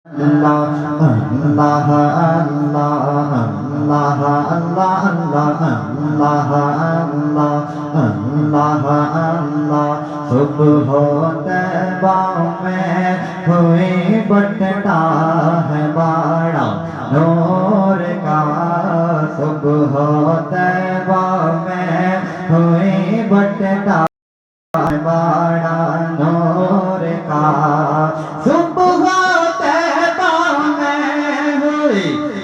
Allah Allah Allah Allah Allah Allah Allah Allah सुबह तैबा में हुई बटता है बाड़ा नूर का सुबह तैबा में हुई बटता है बाड़ा नूर का सुबह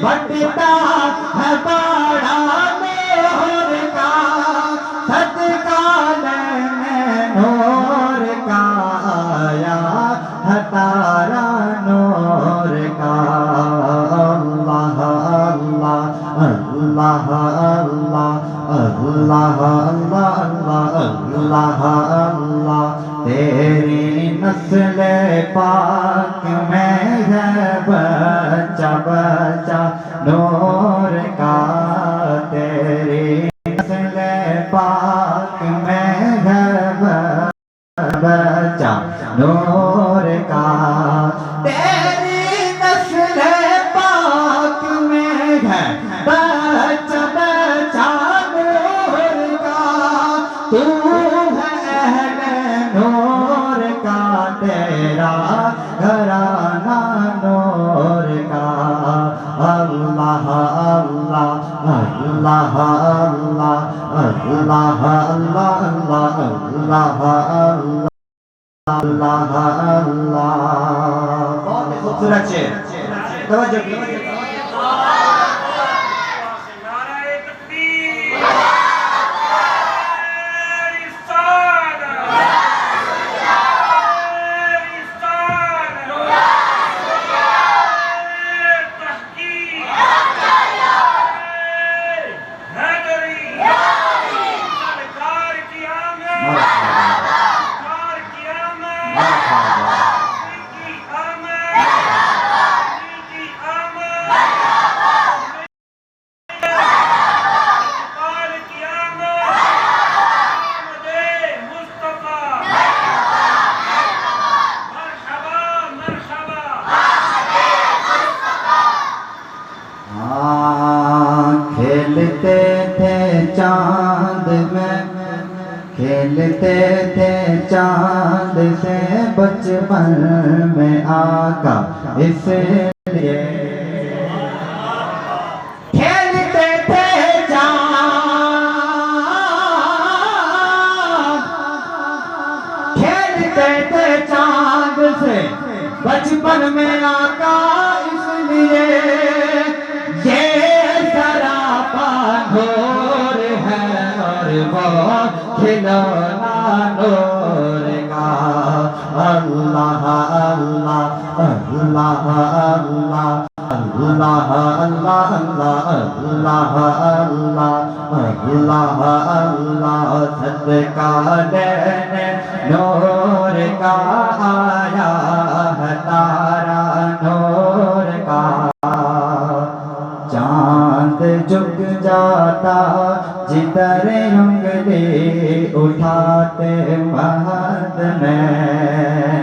बटता है बड़ा नूर का सदका लेने नूर का आया है तारा नूर का अल्लाह अल्लाह अल्लाह अल्लाह अल्लाह अल्लाह अल्लाह तेरी नस्ल पाक में है बच्चा बच्चा नूर का तेरी नस्ल पाक में है बच्चा नूर का तेरी नस्ल पाक में है बच्चा बच्चा नूर का तू नूर का तेरा घराना नूर का अल्लाह अल्लाह अल्लाह अल्लाह अल्लाह अल्लाह अल्लाह अल्लाह अल्लाह बहुत खूबसूरत है तवज्जो कीजिए खेलते थे चांद में खेलते थे चांद से बचपन में आका इसलिए खेलते थे चांद से बचपन में आका इसलिए ये नूर है और वो खिलौना नूर का अल्लाह अल्लाह अल्लाह अल्लाह अल्लाह अल्लाह अल्लाह अल्लाह अल्लाह सदका लेने नूर का आया है तारा नूर का चांद झुक जाता जिधर उंगली उठाते महद में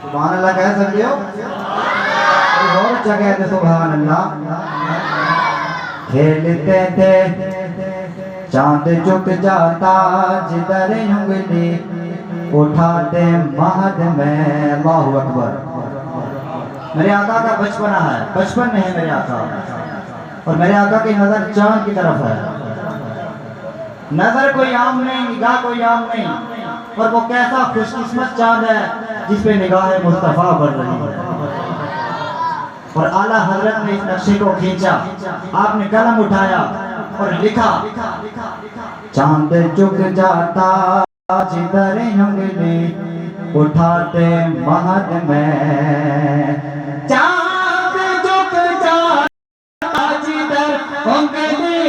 सुभान अल्लाह कह सकते हो और जगह थे सुभान अल्लाह खेलते थे चांद झुक जाता जिधर उंगली उठाते महद में अल्लाहु अकबर मेरे आका का बचपना है बचपन में है मेरे आका और मेरे आका की नजर चांद की तरफ है नजर कोई आम नहीं निगाह कोई आम नहीं और वो कैसा खुशकिस्मत चांद है जिस पे निगाह मुस्तफा बढ़ रही है और आला हजरत ने इस नक्शे को खींचा आपने कलम उठाया और लिखा चांद झुक जाता जिधर उंगली उठाते महद में चांद झुक जाता जिधर उंगली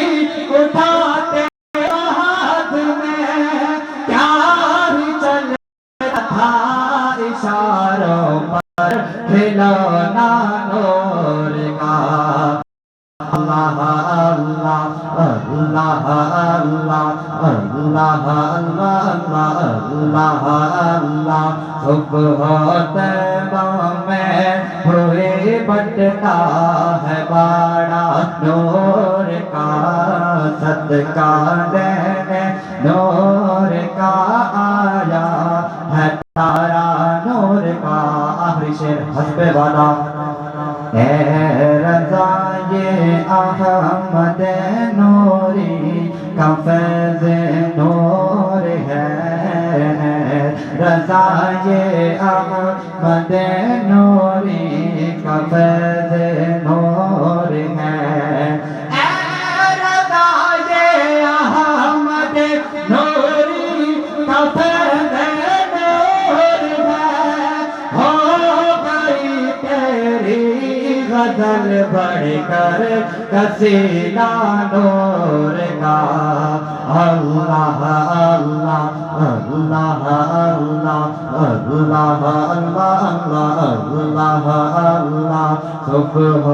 उठाते महद में प्यार चलता था इशारों पर खिलौना नूर का अल्लाह अल्लाह अल्लाह अल्लाह अल्लाह अल्लाह अल्लाह अल्लाह सुबह तैबा बटता है बड़ा नूर का सदका देने नूर का आया है तारा नूर का आखिरी शेर हस्बे वाला ए रज़ा ये अहमद नूरी का फैज़ नूर है रज़ा ये अहमद नूरी का फैज़ नूर है ए रज़ा ये अहमद नूरी का फैज़ नूर है हो गई तेरी गज़ल बढ़कर कसीदा नूर का अल्लाह अल्लाह अल्लाह अल्लाह अल्लाह अल्लाह अल्लाह अल्लाह सुबह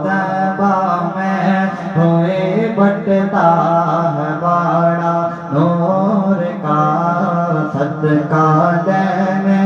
तैबा में हुए बटता है बड़ा नूर का सदका देने